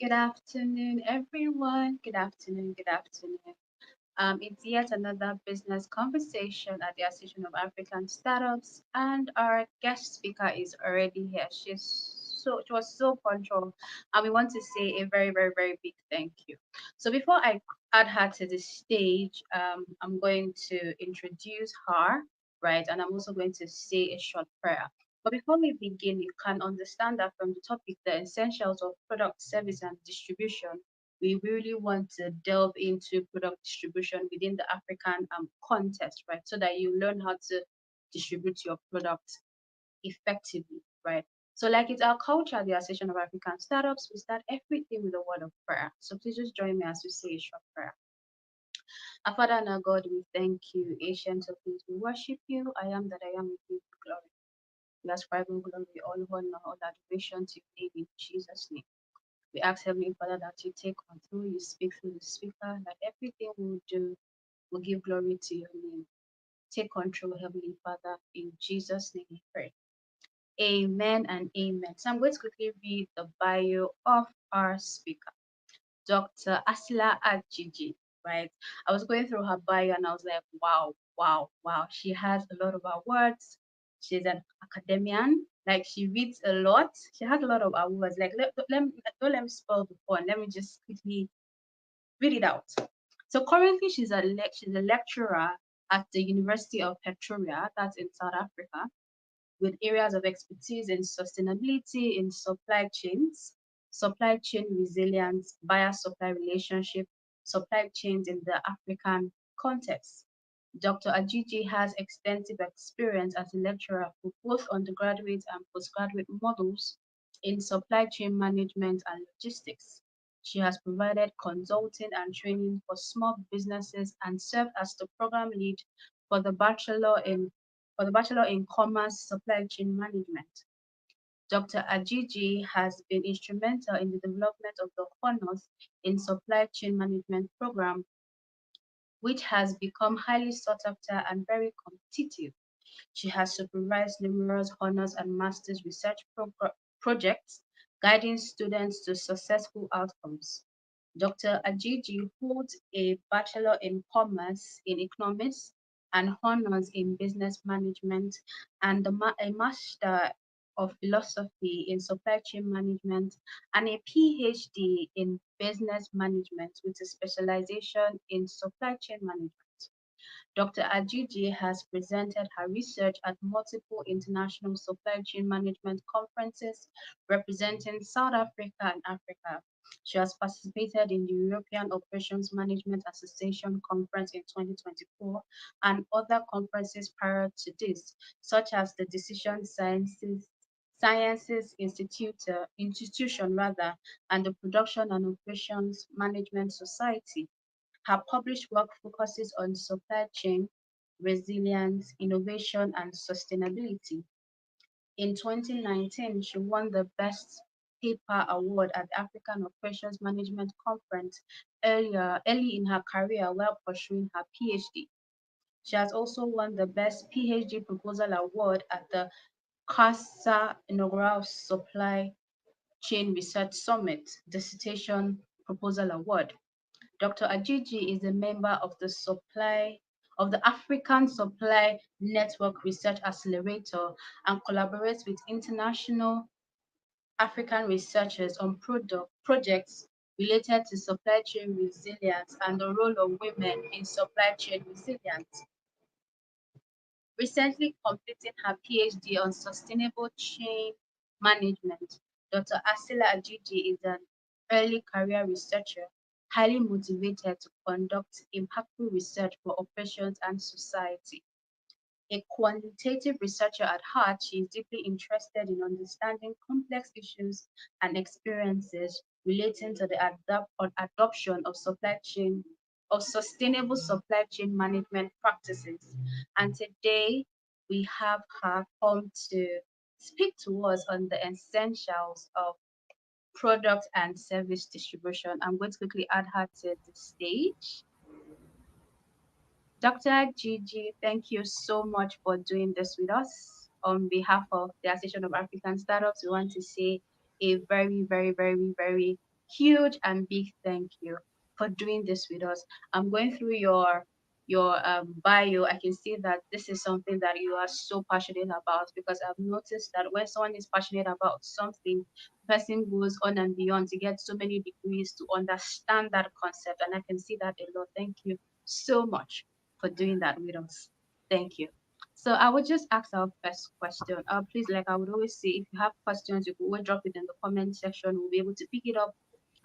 Good afternoon, everyone. Good afternoon. Good afternoon. It's yet another business conversation at the Association of African Startups, and our guest speaker is already here. She was so punctual, and we want to say a very, very, very big thank you. So before I add her to the stage, I'm going to introduce her, right, and I'm also going to say a short prayer. But before we begin, you can understand that from the topic, the essentials of product, service, and distribution, we really want to delve into product distribution within the African context, right? So that you learn how to distribute your product effectively, right? So, like it's our culture, the Association of African Startups, we start everything with a word of prayer. So, please just join me as we say a short prayer. Our Father and our God, we thank you, ancient of days. We worship you. I am that I am. We give you glory. We ascribe all glory, all honor, all adoration to your name in Jesus' name. We ask Heavenly Father that you take control, you speak through the speaker, that everything we do will give glory to your name. Take control, Heavenly Father, in Jesus' name we pray. Amen and amen. So I'm going to quickly read the bio of our speaker, Dr. Assilah Agigi, right? I was going through her bio and I was like, wow, wow, wow. She has a lot of awards. She's an academician. Like she reads a lot. She has a lot of awards. Like don't let me spoil the fun. Let me just quickly read it out. So currently she's a lecturer at the University of Pretoria, that's in South Africa, with areas of expertise in sustainability in supply chains, supply chain resilience, buyer-supply relationship, supply chains in the African context. Dr. Agigi has extensive experience as a lecturer for both undergraduate and postgraduate models in supply chain management and logistics. She has provided consulting and training for small businesses and served as the program lead for the Bachelor in Commerce Supply Chain Management. Dr. Agigi has been instrumental in the development of the Honors in Supply Chain Management program, which has become highly sought after and very competitive. She has supervised numerous honors and master's research projects, guiding students to successful outcomes. Dr. Agigi holds a Bachelor in Commerce in Economics and honors in Business Management and a Master of Philosophy in Supply Chain Management and a PhD in Business Management with a specialization in Supply Chain Management. Dr. Agigi has presented her research at multiple international supply chain management conferences representing South Africa and Africa. She has participated in the European Operations Management Association conference in 2024 and other conferences prior to this, such as the Decision Sciences Institution rather, and the Production and Operations Management Society. Her published work focuses on supply chain, resilience, innovation, and sustainability. In 2019, she won the Best Paper Award at the African Operations Management Conference early in her career while pursuing her PhD. She has also won the Best PhD Proposal Award at the CASA Inaugural Supply Chain Research Summit Dissertation Proposal Award. Dr. Agigi is a member of the African Supply Network Research Accelerator and collaborates with international African researchers on projects related to supply chain resilience and the role of women in supply chain resilience. Recently completing her PhD on sustainable chain management, Dr. Assilah Agigi is an early career researcher, highly motivated to conduct impactful research for operations and society. A quantitative researcher at heart, she is deeply interested in understanding complex issues and experiences relating to the adoption of sustainable supply chain management practices. And today we have her come to speak to us on the essentials of product and service distribution. I'm going to quickly add her to the stage. Dr. Gigi, thank you so much for doing this with us. On behalf of the Association of African Startups, we want to say a very, very, very, very huge and big thank you for doing this with us. I'm going through your bio. I can see that this is something that you are so passionate about, because I've noticed that when someone is passionate about something, the person goes on and beyond to get so many degrees to understand that concept, and I can see that a lot. Thank you so much for doing that with us. Thank you. So I would just ask our first question. Please, like I would always say, if you have questions, you could always drop it in the comment section. We'll be able to pick it up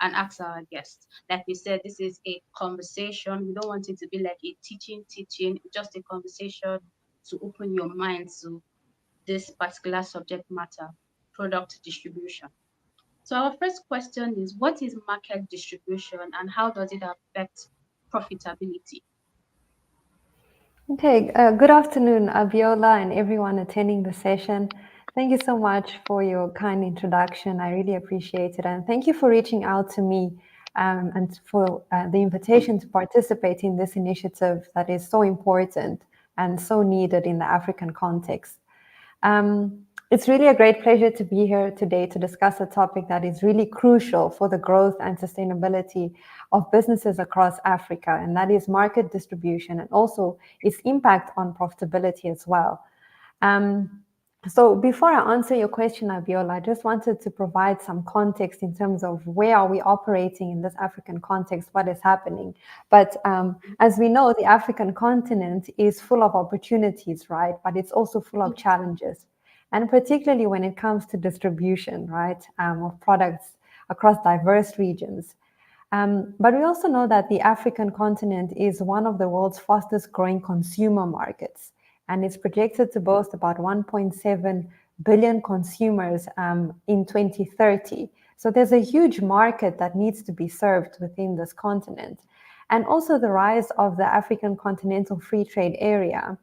and ask our guests. Like we said, this is a conversation. We don't want it to be like a teaching, just a conversation to open your mind to this particular subject matter, product distribution. So our first question is, what is market distribution and how does it affect profitability? Okay, good afternoon, Abiola, and everyone attending the session. Thank you so much for your kind introduction. I really appreciate it. And thank you for reaching out to me and for the invitation to participate in this initiative that is so important and so needed in the African context. It's really a great pleasure to be here today to discuss a topic that is really crucial for the growth and sustainability of businesses across Africa, and that is market distribution and also its impact on profitability as well. Um, so before I answer your question, Abiola, I just wanted to provide some context in terms of where are we operating in this African context, what is happening. But as we know, the African continent is full of opportunities, right? But it's also full of challenges. And particularly when it comes to distribution, right, of products across diverse regions. But we also know that the African continent is one of the world's fastest growing consumer markets, and it's projected to boast about 1.7 billion consumers in 2030. So there's a huge market that needs to be served within this continent. And also the rise of the African Continental Free Trade Area,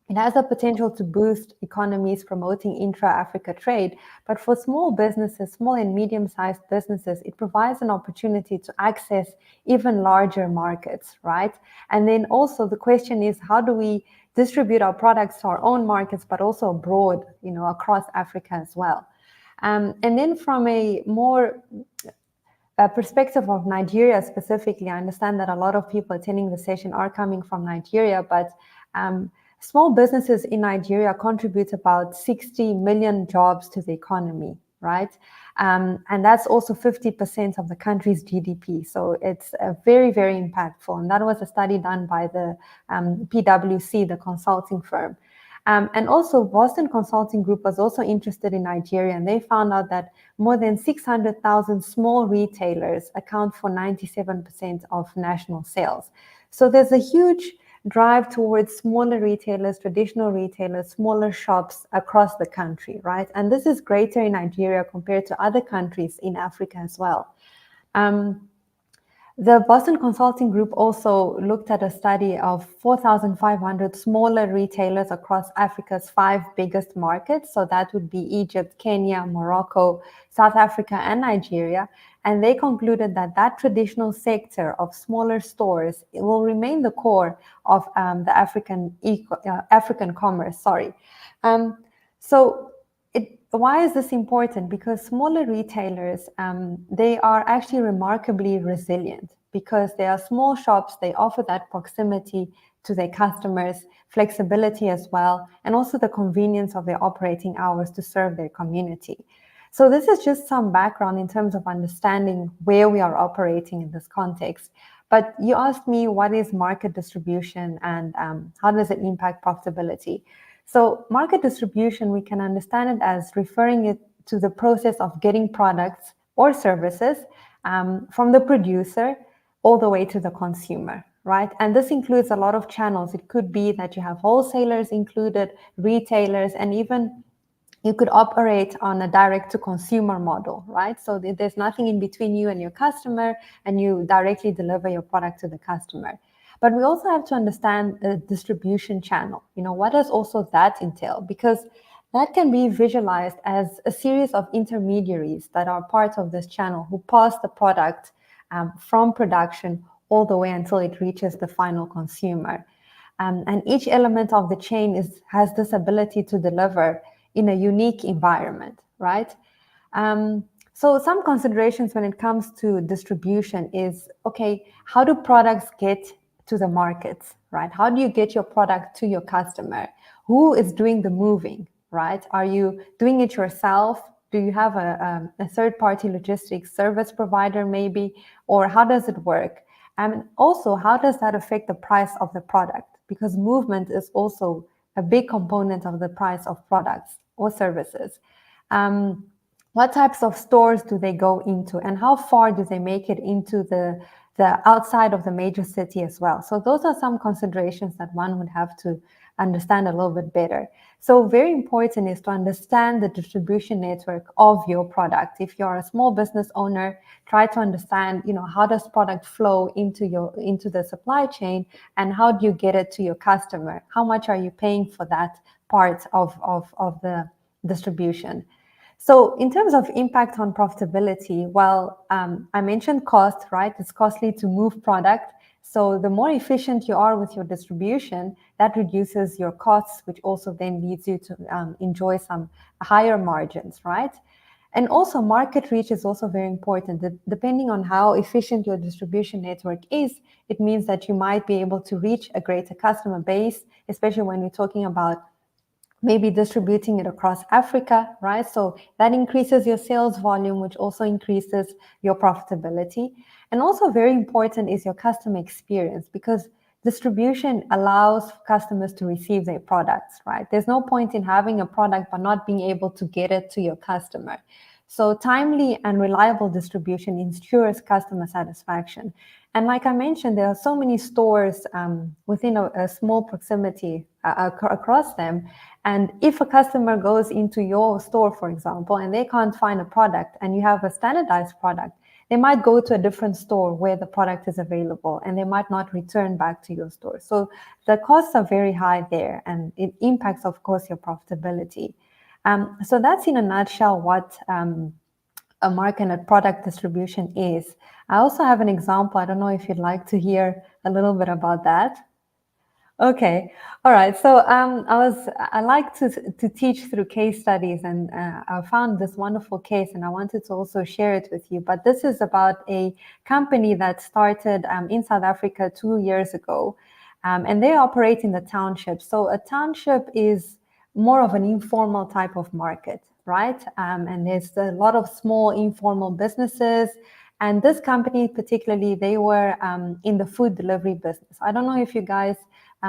it has the potential to boost economies promoting intra-Africa trade, but for small businesses, small and medium-sized businesses, it provides an opportunity to access even larger markets, right? And then also the question is, how do we distribute our products to our own markets, but also abroad, across Africa as well? And then from a more perspective of Nigeria specifically, I understand that a lot of people attending the session are coming from Nigeria, but small businesses in Nigeria contribute about 60 million jobs to the economy, right? And that's also 50% of the country's GDP. So it's very, very impactful. And that was a study done by the PwC, the consulting firm. And also Boston Consulting Group was also interested in Nigeria, and they found out that more than 600,000 small retailers account for 97% of national sales. So there's a huge drive towards smaller retailers, traditional retailers, smaller shops across the country, right? And this is greater in Nigeria compared to other countries in Africa as well. The Boston Consulting Group also looked at a study of 4,500 smaller retailers across Africa's 5 biggest markets. So that would be Egypt, Kenya, Morocco, South Africa, and Nigeria. And they concluded that that traditional sector of smaller stores will remain the core of the African commerce. So why is this important? Because smaller retailers, they are actually remarkably resilient because they are small shops. They offer that proximity to their customers, flexibility as well, and also the convenience of their operating hours to serve their community. So this is just some background in terms of understanding where we are operating in this context. But you asked me, what is market distribution and how does it impact profitability? So market distribution, we can understand it as referring it to the process of getting products or services from the producer all the way to the consumer, right? And this includes a lot of channels. It could be that you have wholesalers included, retailers, and even you could operate on a direct-to-consumer model, right? So there's nothing in between you and your customer, and you directly deliver your product to the customer. But we also have to understand the distribution channel. What does also that entail? Because that can be visualized as a series of intermediaries that are part of this channel who pass the product from production all the way until it reaches the final consumer. And each element of the chain has this ability to deliver in a unique environment, right? So some considerations when it comes to distribution is, okay, how do products get to the markets, right? How do you get your product to your customer? Who is doing the moving, right? Are you doing it yourself? Do you have a third-party logistics service provider maybe? Or how does it work? And also, how does that affect the price of the product? Because movement is also a big component of the price of products or services. What types of stores do they go into, and how far do they make it into the outside of the major city as well? So those are some considerations that one would have to understand a little bit better. So very important is to understand the distribution network of your product. If you're a small business owner, try to understand, how does product flow into the supply chain, and how do you get it to your customer? How much are you paying for that part of the distribution? So in terms of impact on profitability, well, I mentioned cost, right? It's costly to move product. So the more efficient you are with your distribution, that reduces your costs, which also then leads you to enjoy some higher margins, right? And also market reach is also very important. Depending on how efficient your distribution network is, it means that you might be able to reach a greater customer base, especially when we're talking about maybe distributing it across Africa, right? So that increases your sales volume, which also increases your profitability. And also very important is your customer experience, because distribution allows customers to receive their products, right? There's no point in having a product but not being able to get it to your customer. So timely and reliable distribution ensures customer satisfaction. And like I mentioned, there are so many stores within a small proximity across them. And if a customer goes into your store, for example, and they can't find a product and you have a standardized product, they might go to a different store where the product is available, and they might not return back to your store. So the costs are very high there, and it impacts, of course, your profitability. So that's in a nutshell what a market and product distribution is. I also have an example. I don't know if you'd like to hear a little bit about that. Okay, all right. So I like to teach through case studies, and I found this wonderful case, and I wanted to also share it with you. But this is about a company that started in South Africa 2 years ago, and they operate in the township. So a township is more of an informal type of market, right? And there's a lot of small informal businesses. And this company particularly, they were in the food delivery business. I don't know if you guys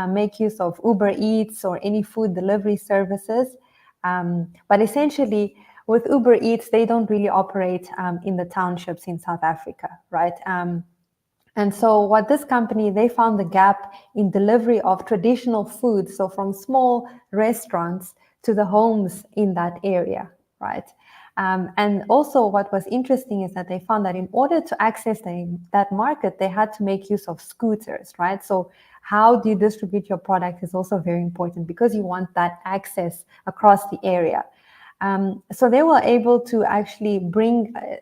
make use of Uber Eats or any food delivery services. But essentially, with Uber Eats, they don't really operate in the townships in South Africa, right? And so what this company, they found the gap in delivery of traditional food, so from small restaurants to the homes in that area, right? And also what was interesting is that they found that in order to access that market, they had to make use of scooters, right? So how do you distribute your product is also very important, because you want that access across the area. So they were able to actually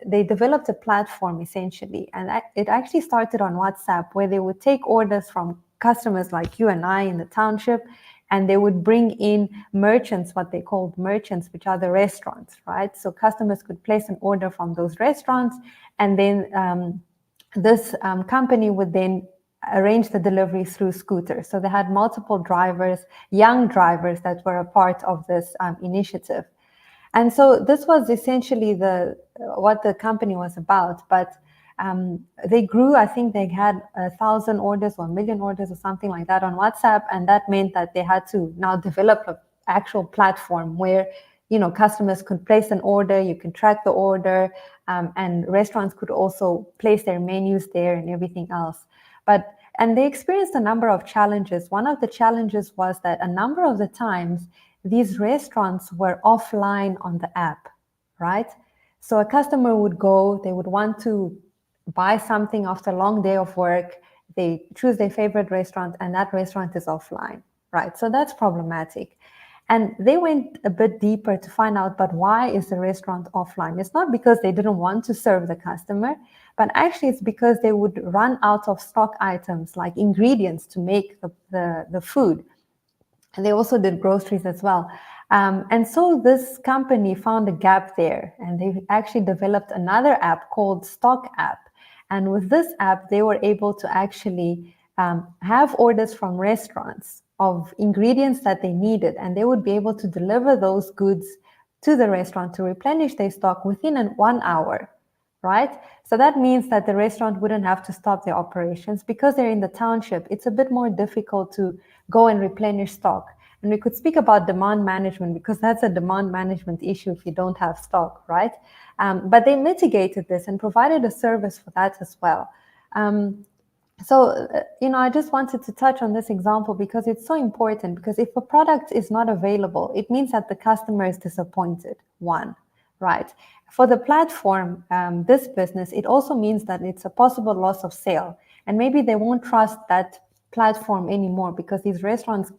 they developed a platform essentially, and it actually started on WhatsApp, where they would take orders from customers like you and I in the township, and they would bring in merchants, what they called merchants, which are the restaurants, right? So customers could place an order from those restaurants, and then this company would then arrange the delivery through scooters. So they had multiple drivers, young drivers, that were a part of this initiative. And so this was essentially what the company was about. But they grew. I think they had 1,000 orders or 1,000,000 orders or something like that on WhatsApp, and that meant that they had to now develop an actual platform where customers could place an order, you can track the order, and restaurants could also place their menus there and everything else. And they experienced a number of challenges. One of the challenges was that a number of the times these restaurants were offline on the app, right? So a customer would go, they would want to buy something after a long day of work, they choose their favorite restaurant, and that restaurant is offline, right? So that's problematic. And they went a bit deeper to find out, but why is the restaurant offline? It's not because they didn't want to serve the customer, but actually it's because they would run out of stock items like ingredients to make the food. and they also did groceries as well. And so this company found a gap there, and they actually developed another app called Stock App. And with this app, they were able to actually have orders from restaurants of ingredients that they needed, and they would be able to deliver those goods to the restaurant to replenish their stock within 1 hour, right? So that means that the restaurant wouldn't have to stop their operations because they're in the township. It's a bit more difficult to go and replenish stock. And we could speak about demand management because that's a demand management issue if you don't have stock, right? But they mitigated this and provided a service for that as well. So, I just wanted to touch on this example because it's so important. Because if a product is not available, it means that the customer is disappointed, one, right? For the platform, this business, it also means that it's a possible loss of sale. And maybe they won't trust that platform anymore because these restaurants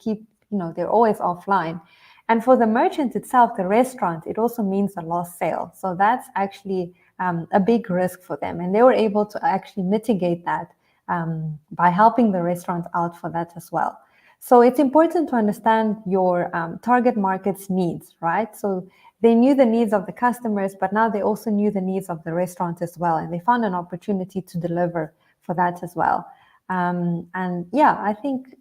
they're always offline. And for the merchant itself, the restaurant, it also means a lost sale. So that's actually a big risk for them. And they were able to actually mitigate that by helping the restaurant out for that as well. So it's important to understand your target market's needs, right? So they knew the needs of the customers, but now they also knew the needs of the restaurant as well. And they found an opportunity to deliver for that as well. And yeah, I think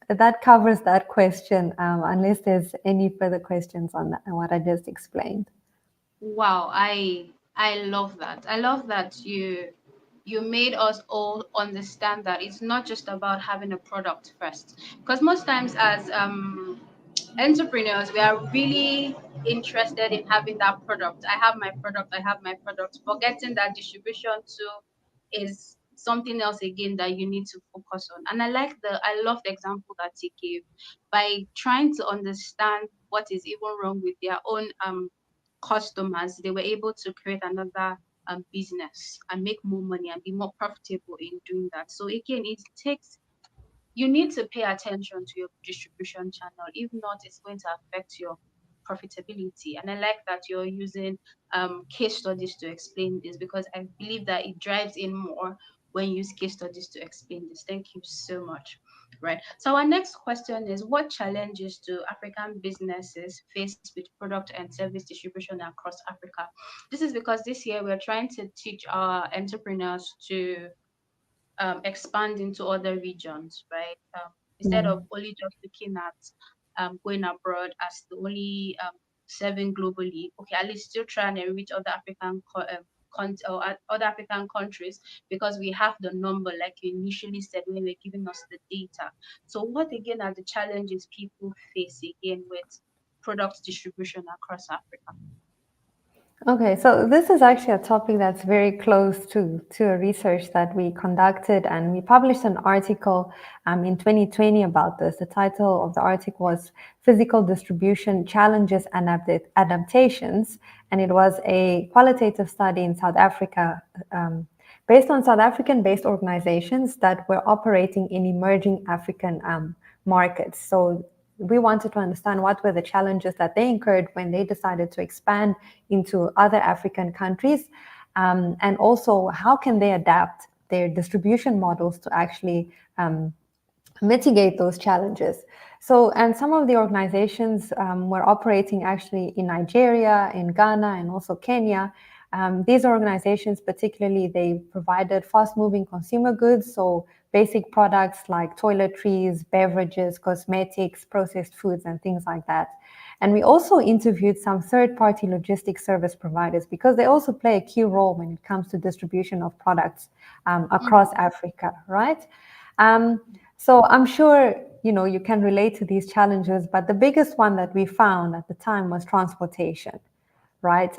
that covers that question, unless there's any further questions on what I just explained. Wow, I love that. I love that you made us all understand that it's not just about having a product first. Because most times as entrepreneurs, we are really interested in having that product. I have my product. Forgetting that distribution too is something else again that you need to focus on. And I love the example that he gave by trying to understand what is even wrong with their own customers. They were able to create another business and make more money and be more profitable in doing that. So again, you need to pay attention to your distribution channel. If not, it's going to affect your profitability. And I like that you're using case studies to explain this because I believe that it drives in more when you use case studies to explain this. Thank you so much. Right. So our next question is, what challenges do African businesses face with product and service distribution across Africa? This is because this year we're trying to teach our entrepreneurs to expand into other regions, right? Instead of Mm. only just looking at going abroad as the only serving globally, okay, at least still trying to reach other other African countries because we have the number, like you initially said when you were giving us the data. So, what again are the challenges people face again with product distribution across Africa? Okay, so this is actually a topic that's very close to a research that we conducted, and we published an article in 2020 about this. The title of the article was Physical Distribution Challenges and Adaptations, and it was a qualitative study in South Africa based on South African-based organizations that were operating in emerging African markets. So we wanted to understand what were the challenges that they incurred when they decided to expand into other African countries, and also how can they adapt their distribution models to actually mitigate those challenges. So, and some of the organizations were operating actually in Nigeria, in Ghana, and also Kenya. These organizations, particularly, they provided fast-moving consumer goods, so basic products like toiletries, beverages, cosmetics, processed foods, and things like that. And we also interviewed some third-party logistics service providers because they also play a key role when it comes to distribution of products across Mm-hmm. Africa, right? Um, so I'm sure you can relate to these challenges, but the biggest one that we found at the time was transportation, right?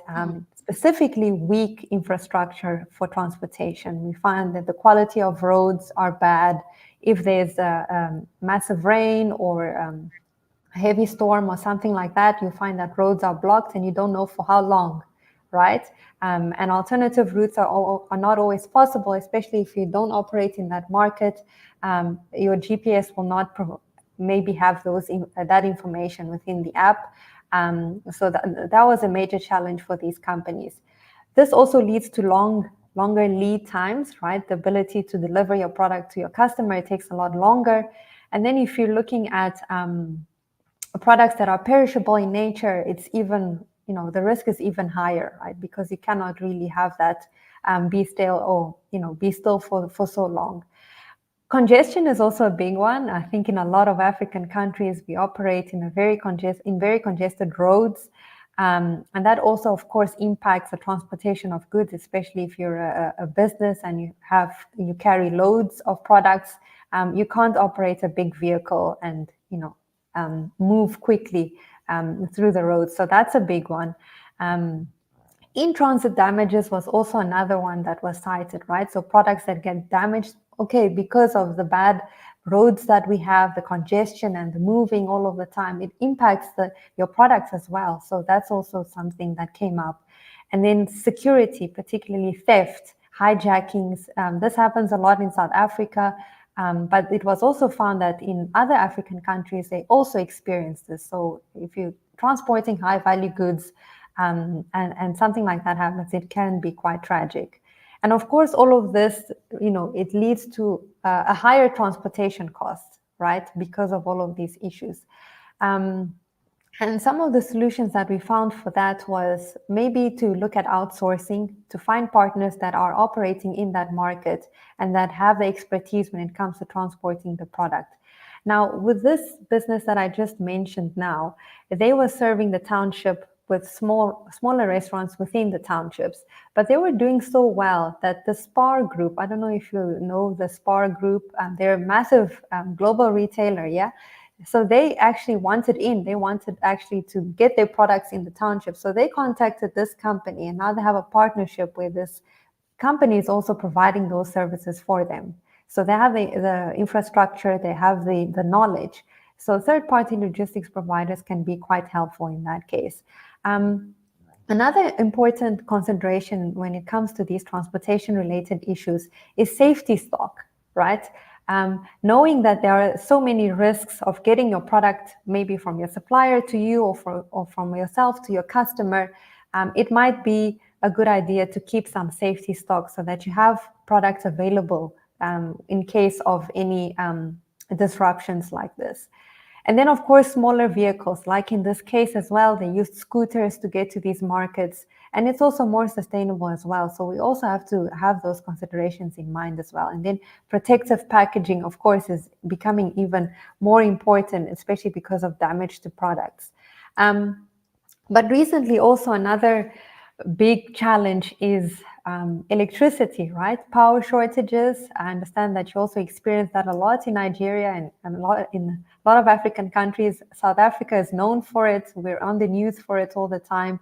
Specifically, weak infrastructure for transportation. We find that the quality of roads are bad. If there's a massive rain or a heavy storm or something like that, you find that roads are blocked and you don't know for how long, right? And alternative routes are not always possible, especially if you don't operate in that market. Your GPS will not maybe have that information within the app. So that was a major challenge for these companies. This also leads to longer lead times, right? The ability to deliver your product to your customer, it takes a lot longer. And then if you're looking at products that are perishable in nature, it's even, the risk is even higher, right? Because you cannot really have that be stale or, be still for so long. Congestion is also a big one. I think in a lot of African countries, we operate in very congested roads. And that also, of course, impacts the transportation of goods, especially if you're a business and you carry loads of products. You can't operate a big vehicle and move quickly through the roads. So that's a big one. In-transit damages was also another one that was cited, right? So products that get damaged, okay, because of the bad roads that we have, the congestion and the moving all of the time, it impacts your products as well. So that's also something that came up. And then security, particularly theft, hijackings. This happens a lot in South Africa, but it was also found that in other African countries, they also experience this. So if you're transporting high value goods, and something like that happens, it can be quite tragic. And of course, all of this, it leads to a higher transportation cost, right? Because of all of these issues. And some of the solutions that we found for that was maybe to look at outsourcing, to find partners that are operating in that market and that have the expertise when it comes to transporting the product. Now, with this business that I just mentioned now, they were serving the township with smaller restaurants within the townships, but they were doing so well that the Spar Group, I don't know if you know the Spar Group, they're a massive global retailer, yeah? So they actually wanted actually to get their products in the township. So they contacted this company, and now they have a partnership with this company is also providing those services for them. So they have the infrastructure, they have the knowledge. So third-party logistics providers can be quite helpful in that case. Another important consideration when it comes to these transportation-related issues is safety stock, right? Knowing that there are so many risks of getting your product maybe from your supplier to you or from yourself to your customer, it might be a good idea to keep some safety stock so that you have products available in case of any disruptions like this. And then, of course, smaller vehicles, like in this case as well, they used scooters to get to these markets, and it's also more sustainable as well. So we also have to have those considerations in mind as well. And then protective packaging, of course, is becoming even more important, especially because of damage to products. But recently, also another big challenge is electricity, right? Power shortages. I understand that you also experience that a lot in Nigeria and a lot in a lot of African countries. South Africa is known for it. We're on the news for it all the time.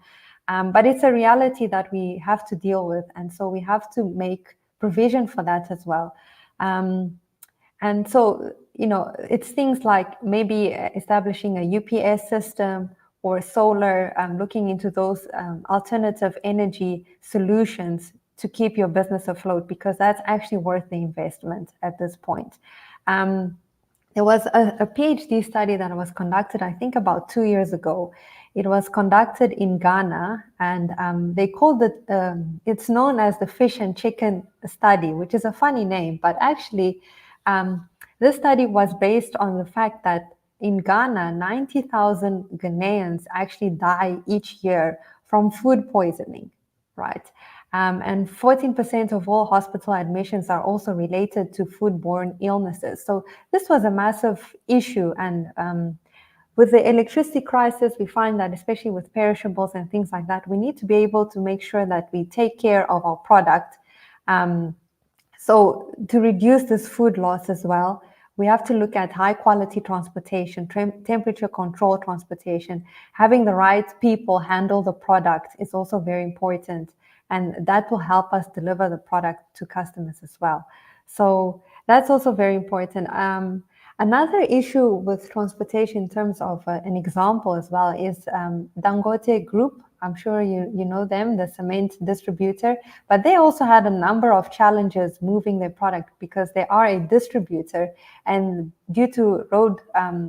But it's a reality that we have to deal with. And so we have to make provision for that as well. And so, it's things like maybe establishing a UPS system or solar, looking into those alternative energy solutions to keep your business afloat, because that's actually worth the investment at this point. There was a PhD study that was conducted, I think about 2 years ago. It was conducted in Ghana, and they called it, it's known as the fish and chicken study, which is a funny name, but actually this study was based on the fact that in Ghana, 90,000 Ghanaians actually die each year from food poisoning, right? And 14% of all hospital admissions are also related to foodborne illnesses. So this was a massive issue. And with the electricity crisis, we find that especially with perishables and things like that, we need to be able to make sure that we take care of our product. So to reduce this food loss as well, we have to look at high quality transportation, temperature control transportation. Having the right people handle the product is also very important. And that will help us deliver the product to customers as well. So that's also very important. Another issue with transportation in terms of an example as well is Dangote Group. I'm sure you know them, the cement distributor, but they also had a number of challenges moving their product because they are a distributor, and due to road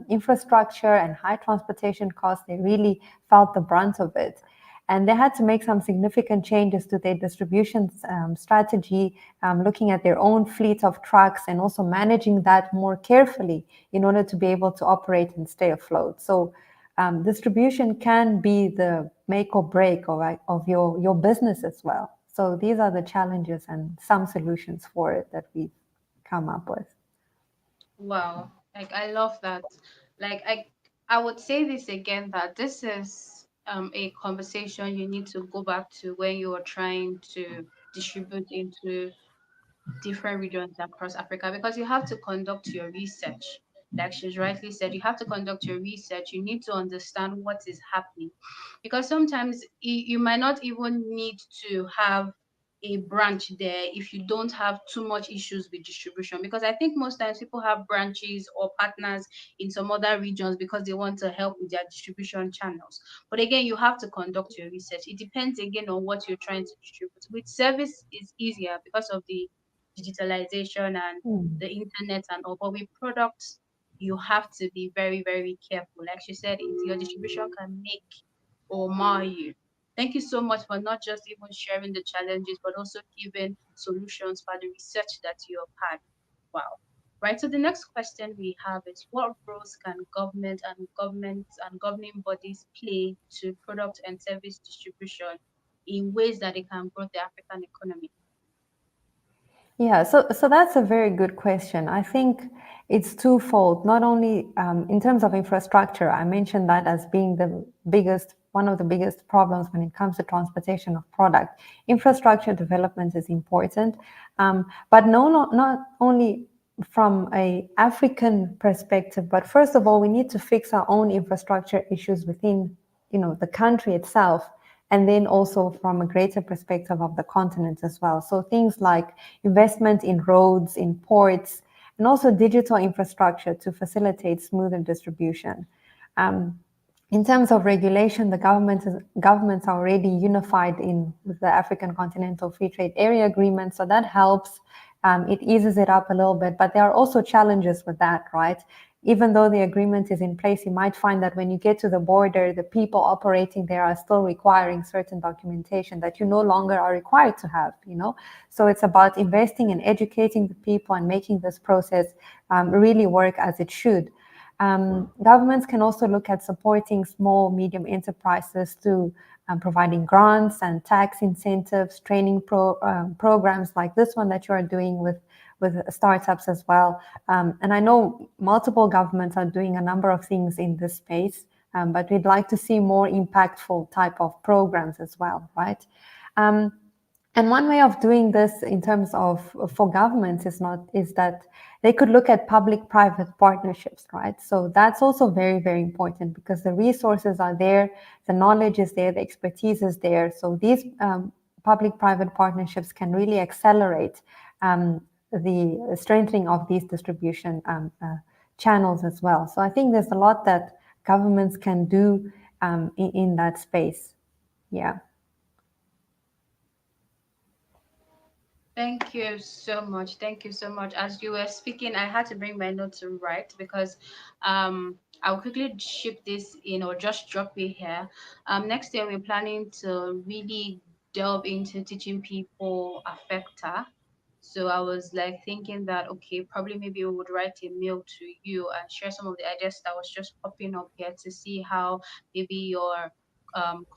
infrastructure and high transportation costs, they really felt the brunt of it. And they had to make some significant changes to their distribution strategy, looking at their own fleet of trucks and also managing that more carefully in order to be able to operate and stay afloat. So distribution can be the make or break of your business as well. So these are the challenges and some solutions for it that we've come up with. Wow. Like I love that. Like I would say this again that this is a conversation you need to go back to when you are trying to distribute into different regions across Africa, because you have to conduct your research. Like she's rightly said, you have to conduct your research. You need to understand what is happening, because sometimes you might not even need to have a branch there if you don't have too much issues with distribution, because I think most times people have branches or partners in some other regions because they want to help with their distribution channels. But again, you have to conduct your research. It depends again on what you're trying to distribute. With service is easier because of the digitalization and Mm. the internet and all, but with products you have to be very, very careful. Like she said, your distribution can make or mar you. Thank you so much for not just even sharing the challenges, but also giving solutions for the research that you have had. Wow. Right. So the next question we have is, what roles can governments and governing bodies play to product and service distribution in ways that it can grow the African economy? Yeah, so that's a very good question. I think it's twofold. Not only in terms of infrastructure, I mentioned that as being one of the biggest problems when it comes to transportation of product. Infrastructure development is important, but not only from a African perspective, but first of all, we need to fix our own infrastructure issues within, the country itself, and then also from a greater perspective of the continent as well. So things like investment in roads, in ports, and also digital infrastructure to facilitate smoother distribution. Um, in terms of regulation, the governments are already unified in with the African Continental Free Trade Area Agreement, so that helps. It eases it up a little bit, but there are also challenges with that, right? Even though the agreement is in place, you might find that when you get to the border, the people operating there are still requiring certain documentation that you no longer are required to have. So it's about investing and educating the people and making this process really work as it should. Governments can also look at supporting small, medium enterprises through providing grants and tax incentives, training programs like this one that you are doing with startups as well. And I know multiple governments are doing a number of things in this space, but we'd like to see more impactful type of programs as well, right? Um, and one way of doing this in terms of for governments is that they could look at public-private partnerships, right? So that's also very, very important because the resources are there, the knowledge is there, the expertise is there. So these public-private partnerships can really accelerate the strengthening of these distribution channels as well. So I think there's a lot that governments can do in that space. Yeah. Thank you so much. Thank you so much. As you were speaking, I had to bring my notes to write because I'll quickly ship this in or just drop it here. Next year we're planning to really delve into teaching people affecta. So I was like thinking that okay, probably maybe we would write a mail to you and share some of the ideas that was just popping up here to see how maybe your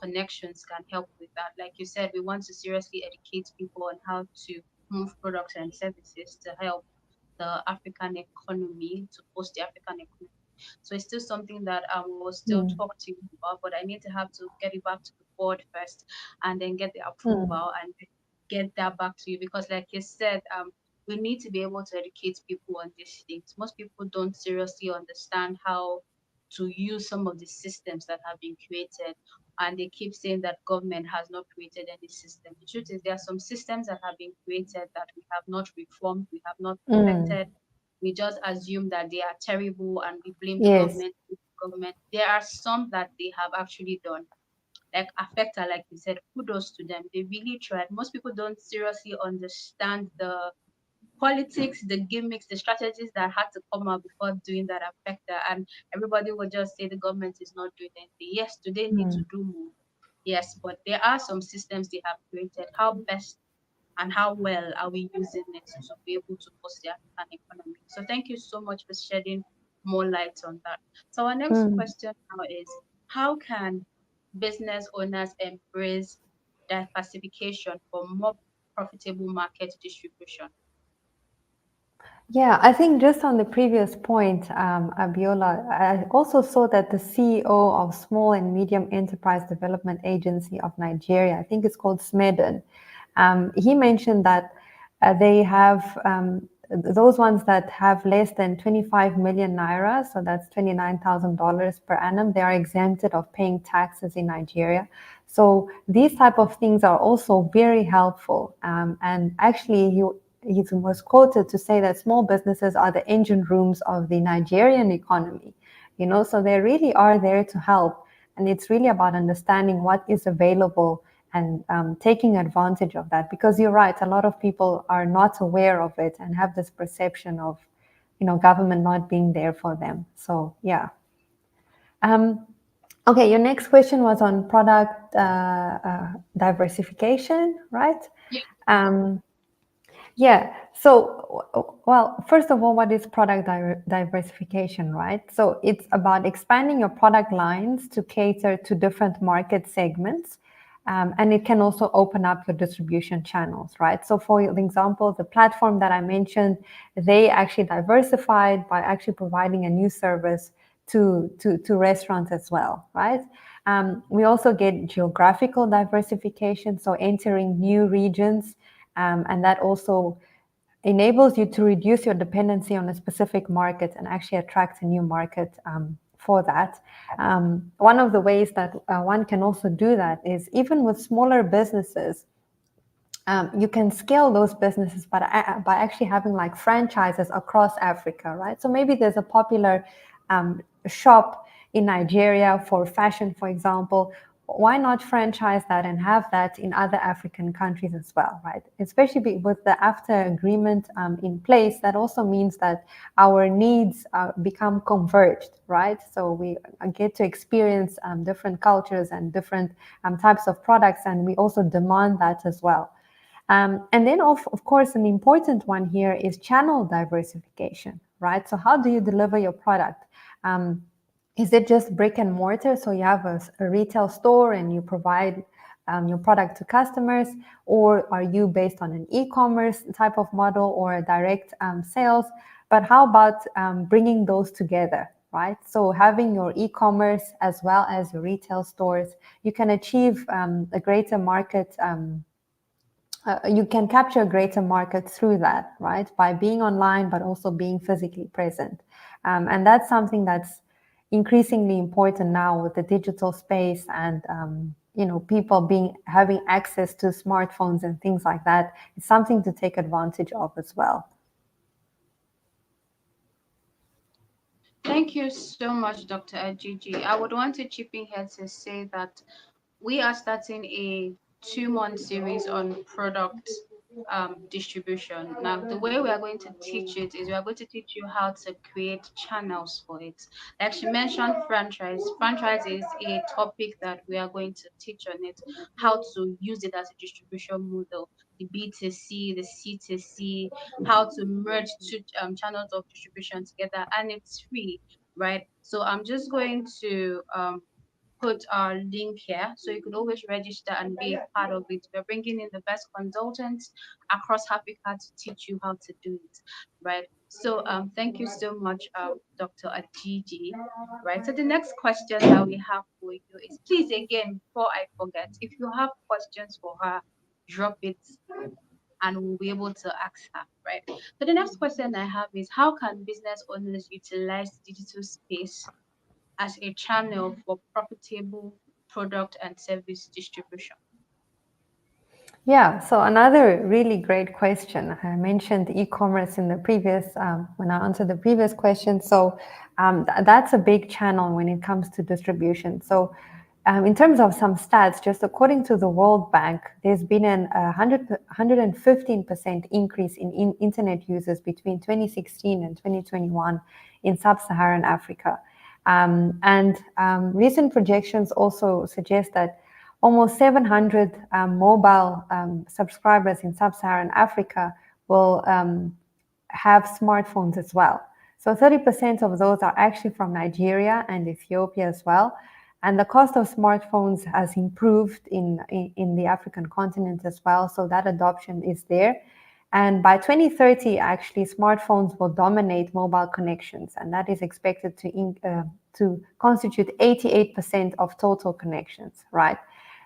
connections can help with that. Like you said, we want to seriously educate people on how to move products and services to help the African economy, to boost the African economy. So it's still something that I will still Mm. talk to you about, but I need to have to get it back to the board first and then get the Mm. approval and get that back to you because like you said, we need to be able to educate people on these things. Most people don't seriously understand how to use some of the systems that have been created, and they keep saying that government has not created any system. The truth is there are some systems that have been created that we have not reformed, we have not Mm. perfected. We just assume that they are terrible and we blame the Yes. government. There are some that they have actually done, like Affecta, like you said, kudos to them. They really tried. Most people don't seriously understand the politics, the gimmicks, the strategies that had to come out before doing that Affecta. And everybody will just say the government is not doing anything. Yes, do they need to Mm. do more? Yes, but there are some systems they have created. How best and how well are we using it to be able to boost the African economy? So thank you so much for shedding more light on that. So our next Mm. question now is, how can business owners embrace diversification for more profitable market distribution? Yeah, I think just on the previous point, Abiola, I also saw that the CEO of Small and Medium Enterprise Development Agency of Nigeria, I think it's called SMEDEN, he mentioned that they have those ones that have less than 25 million naira, so that's $29,000 per annum, they are exempted of paying taxes in Nigeria. So these type of things are also very helpful. And actually, he was quoted to say that small businesses are the engine rooms of the Nigerian economy. So they really are there to help. And it's really about understanding what is available and taking advantage of that. Because you're right, a lot of people are not aware of it and have this perception of, government not being there for them. So, yeah. Um, okay, your next question was on product diversification, right? Yeah. Um, yeah. So, well, first of all, what is product diversification, right? So it's about expanding your product lines to cater to different market segments. And it can also open up your distribution channels, right? So, for example, the platform that I mentioned, they actually diversified by actually providing a new service to restaurants as well, right? We also get geographical diversification, so entering new regions, and that also enables you to reduce your dependency on a specific market and actually attract a new market for that. One of the ways that one can also do that is even with smaller businesses, you can scale those businesses by actually having like franchises across Africa, right? So maybe there's a popular shop in Nigeria for fashion, for example. Why not franchise that and have that in other African countries as well, right? Especially with the AFTA agreement in place, that also means that our needs become converged, right? So we get to experience different cultures and different types of products, and we also demand that as well. And then, of course, an important one here is channel diversification, right? So, how do you deliver your product? Is it just brick and mortar? So, you have a retail store and you provide your product to customers, or are you based on an e commerce type of model or a direct sales? But how about bringing those together? Right, so having your e-commerce as well as your retail stores, you can achieve a greater market you can capture a greater market through that, right? By being online, but also being physically present. And that's something that's increasingly important now with the digital space and, people having access to smartphones and things like that. It's something to take advantage of as well. Thank you so much, Dr. Agigi. I would want to chip in here to say that we are starting a 2-month series on product distribution. Now, the way we are going to teach it is we are going to teach you how to create channels for it. Like she mentioned, franchise. Franchise is a topic that we are going to teach on it, how to use it as a distribution model, the B2C, the C2C, how to merge two channels of distribution together, and it's free, right? So I'm just going to put our link here so you could always register and be a part of it. We're bringing in the best consultants across Africa to teach you how to do it, right? So thank you so much, Dr. Agigi. Right. So the next question that we have for you is, please again, before I forget, if you have questions for her, drop it and we'll be able to ask her, right? So the next question I have is, how can business owners utilize digital space as a channel for profitable product and service distribution? Yeah, so another really great question. I mentioned e-commerce in the previous, when I answered the previous question. So that's a big channel when it comes to distribution. So in terms of some stats, just according to the World Bank, there's been an 115% increase in internet users between 2016 and 2021 in sub-Saharan Africa. And recent projections also suggest that almost 700 mobile subscribers in sub-Saharan Africa will have smartphones as well. So 30% of those are actually from Nigeria and Ethiopia as well. And the cost of smartphones has improved in the African continent as well. So that adoption is there. And by 2030, actually, smartphones will dominate mobile connections, and that is expected to constitute 88% of total connections, right?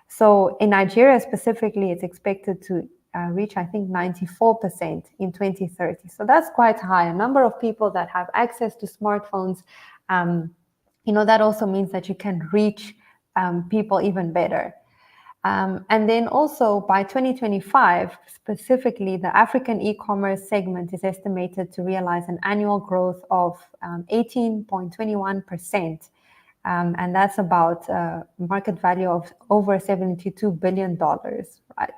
So in Nigeria specifically, it's expected to reach, I think, 94% in 2030. So that's quite high. A number of people that have access to smartphones, that also means that you can reach people even better. And then also by 2025, specifically, the African e-commerce segment is estimated to realize an annual growth of 18.21%. And that's about a market value of over $72 billion, right?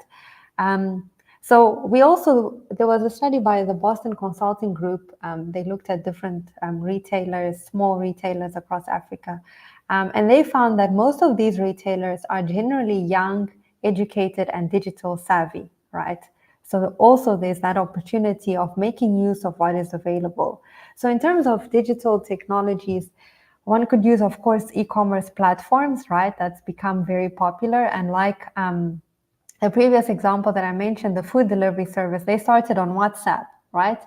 So there was a study by the Boston Consulting Group. They looked at different retailers, small retailers across Africa. And they found that most of these retailers are generally young, educated, and digital savvy, right? So also there's that opportunity of making use of what is available. So in terms of digital technologies, one could use, of course, e-commerce platforms, right? That's become very popular. And like the previous example that I mentioned, the food delivery service, they started on WhatsApp, right?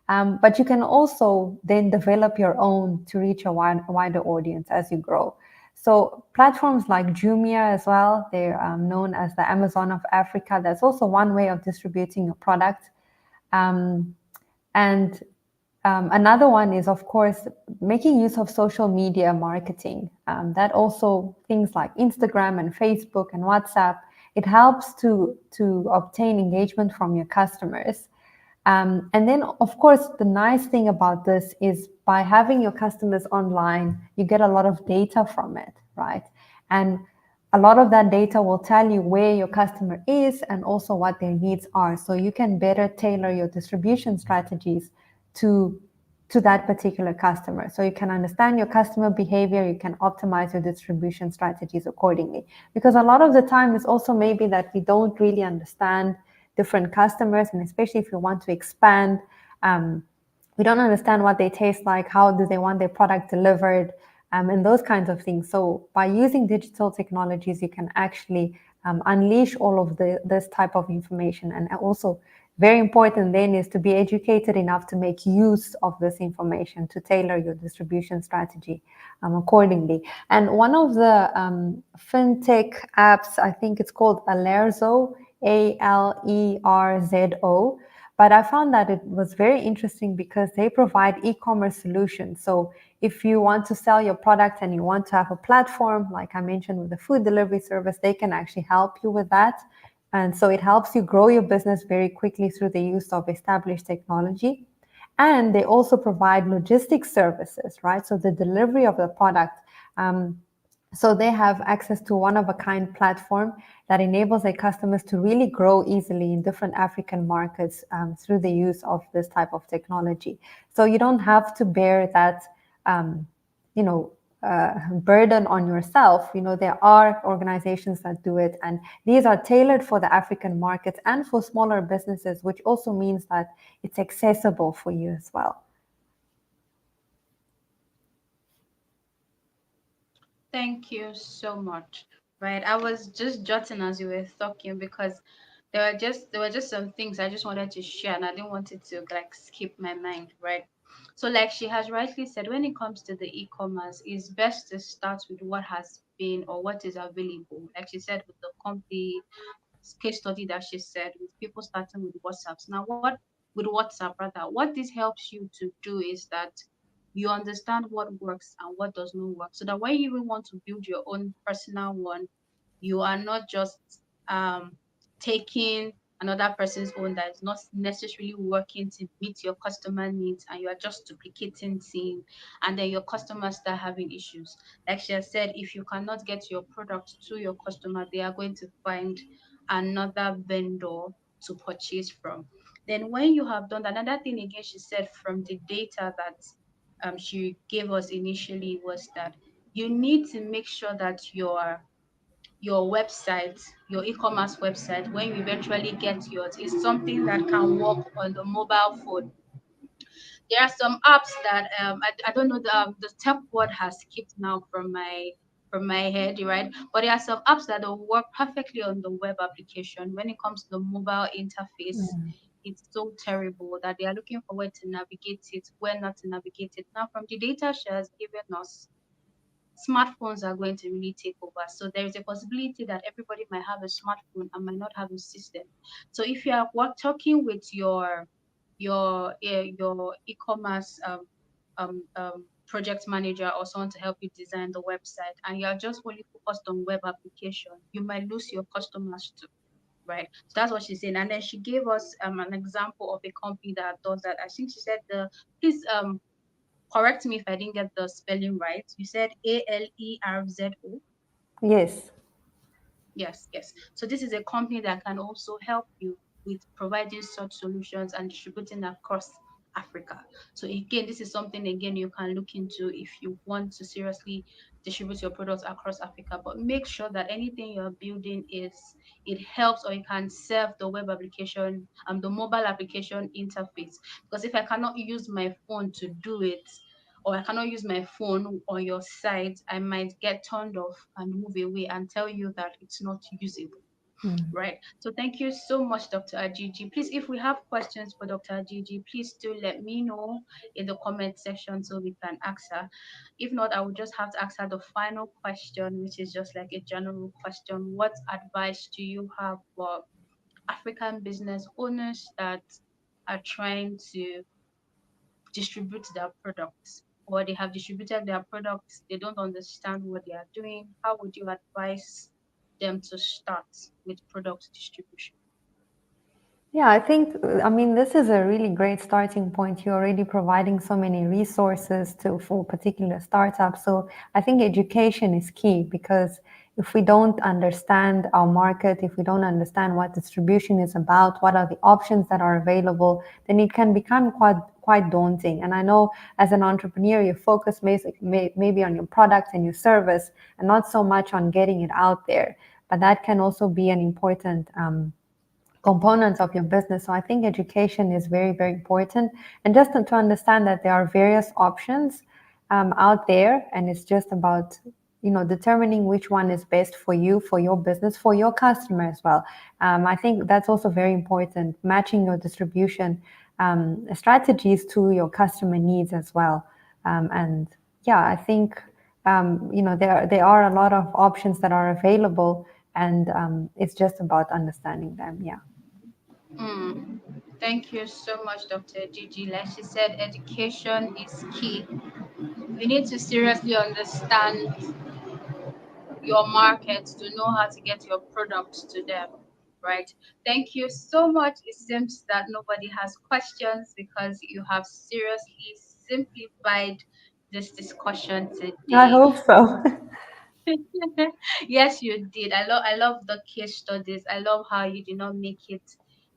But you can also then develop your own to reach a wider audience as you grow. So platforms like Jumia as well, they're known as the Amazon of Africa. That's also one way of distributing a product. And another one is, of course, making use of social media marketing. That also, things like Instagram and Facebook and WhatsApp, it helps to obtain engagement from your customers. And then, of course, the nice thing about this is by having your customers online, you get a lot of data from it, right? And a lot of that data will tell you where your customer is and also what their needs are. So you can better tailor your distribution strategies to that particular customer. So you can understand your customer behavior, you can optimize your distribution strategies accordingly. Because a lot of the time it's also maybe that we don't really understand different customers, and especially if you want to expand, we don't understand what they taste like, how do they want their product delivered, and those kinds of things. So by using digital technologies, you can actually unleash all of this type of information. And also very important then is to be educated enough to make use of this information to tailor your distribution strategy accordingly. And one of the fintech apps, I think it's called Alerzo, Alerzo. But I found that it was very interesting because they provide e-commerce solutions. So if you want to sell your product and you want to have a platform, like I mentioned with the food delivery service, they can actually help you with that. And so it helps you grow your business very quickly through the use of established technology. And they also provide logistics services, right? So the delivery of the product. So they have access to one-of-a-kind platform that enables their customers to really grow easily in different African markets through the use of this type of technology. So you don't have to bear that, burden on yourself. There are organizations that do it, and these are tailored for the African markets and for smaller businesses, which also means that it's accessible for you as well. Thank you so much. Right. I was just jotting as you were talking because there were just some things I just wanted to share and I didn't want it to like skip my mind, right? So like she has rightly said, when it comes to the e-commerce, it's best to start with what has been or what is available. Like she said with the case study that she said with people starting with WhatsApps. Now what with WhatsApp rather, what this helps you to do is that you understand what works and what does not work. So that when you even want to build your own personal one, you are not just um taking another person's own that is not necessarily working to meet your customer needs and you are just duplicating things and then your customers start having issues. Like she has said, if you cannot get your product to your customer, they are going to find another vendor to purchase from. Then when you have done that, another thing again she said from the data that she gave us initially was that you need to make sure that your your website, your e-commerce website, when you eventually get yours, is something that can work on the mobile phone. There are some apps that I don't know, the tech word has skipped now from my head, right? But there are some apps that will work perfectly on the web application. When it comes to the mobile interface, Mm. it's so terrible that they are looking for where to navigate it, where not to navigate it. Now, from the data she has given us, smartphones are going to really take over. So there is a possibility that everybody might have a smartphone and might not have a system. So if you are talking with your e-commerce project manager or someone to help you design the website, and you are just only focused on web application, you might lose your customers too. Right. So that's what she's saying. And then she gave us an example of a company that does that. I think she said the please correct me if I didn't get the spelling right. You said Alerzo. Yes. Yes, yes. So this is a company that can also help you with providing such solutions and distributing across Africa. So again, this is something again you can look into if you want to seriously distribute your products across Africa. But make sure that anything you're building is it helps or it can serve the web application, the mobile application interface. Because if I cannot use my phone to do it, or I cannot use my phone on your site, I might get turned off and move away and tell you that it's not usable. Mm. Right. So thank you so much, Dr. Agigi. Please, if we have questions for Dr. Agigi, please do let me know in the comment section so we can ask her. If not, I will just have to ask her the final question, which is just like a general question. What advice do you have for African business owners that are trying to distribute their products, or they have distributed their products, they don't understand what they are doing? How would you advise them to start with product distribution? Yeah, I think, I mean, this is a really great starting point. You're already providing so many resources to for particular startups. So I think education is key, because if we don't understand our market, if we don't understand what distribution is about, what are the options that are available, then it can become quite daunting. And I know as an entrepreneur, you focus maybe on your product and your service, and not so much on getting it out there. But that can also be an important components of your business. So I think education is very, very important. And just to understand that there are various options out there, and it's just about determining which one is best for you, for your business, for your customer as well. I think that's also very important, matching your distribution strategies to your customer needs as well. And yeah, I think there are a lot of options that are available, and it's just about understanding them. Yeah. Mm. Thank you so much, Dr. Gigi. Like she said, education is key. We need to seriously understand your market to know how to get your products to them. Right. Thank you so much. It seems that nobody has questions because you have seriously simplified this discussion I today. hope so. Yes, you did. I love the case studies. I love how you did not make it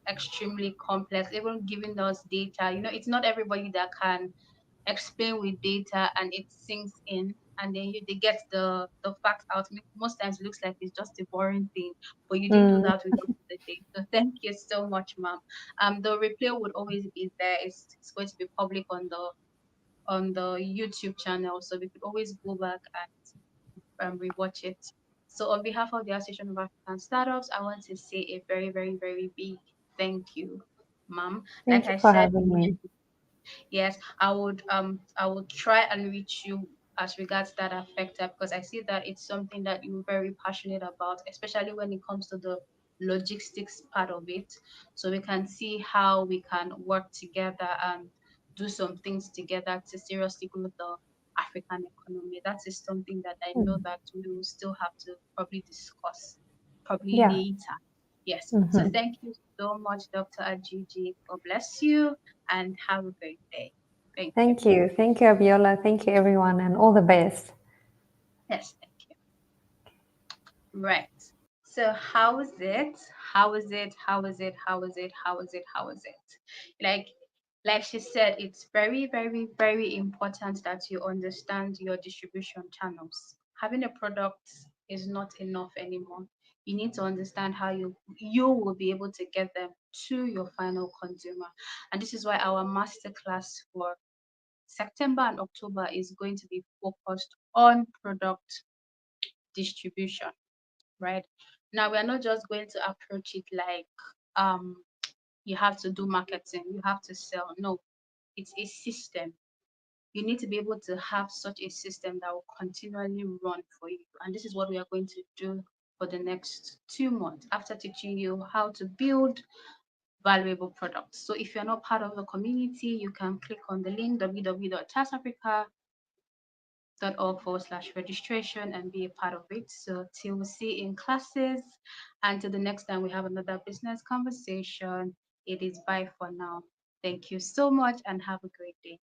extremely complex, even giving us data. It's not everybody that can explain with data and it sinks in, and then they get the facts out. Most times it looks like it's just a boring thing, but you didn't do Mm, that with us today. So thank you so much, ma'am. The replay would always be there. It's going to be public on the YouTube channel, so we could always go back and rewatch it. So on behalf of the Association of African Startups, I want to say a very, very, very big thank you, ma'am. Like thank you I for said having me. initially, yes, I would try and reach you as regards that affected, because I see that it's something that you're very passionate about, especially when it comes to the logistics part of it. So we can see how we can work together and do some things together to seriously grow the African economy. That is something that I know Mm, that we will still have to probably discuss probably yeah. later. Yes. So Hmm. thank you so much, Dr. Ajiji. God bless you and have a great day. Thank you. Thank you. Thank you, Abiola. Thank you, everyone, and all the best. Yes, thank you. Right. So how is it? How is it? How is it? How is it? How is it? How is it? Like like she said, it's very, very, very important that you understand your distribution channels. Having a product is not enough anymore. You need to understand how you will be able to get them to your final consumer. And this is why our masterclass for September and October is going to be focused on product distribution, right? Now we are not just going to approach it like you have to do marketing, you have to sell. No, it's a system. You need to be able to have such a system that will continually run for you. And this is what we are going to do for the next 2 months after teaching you how to build valuable products. So if you're not part of the community, you can click on the link www.tasafrica.org/registration and be a part of it. So till we see in classes, until the next time we have another business conversation, it is bye for now. Thank you so much and have a great day.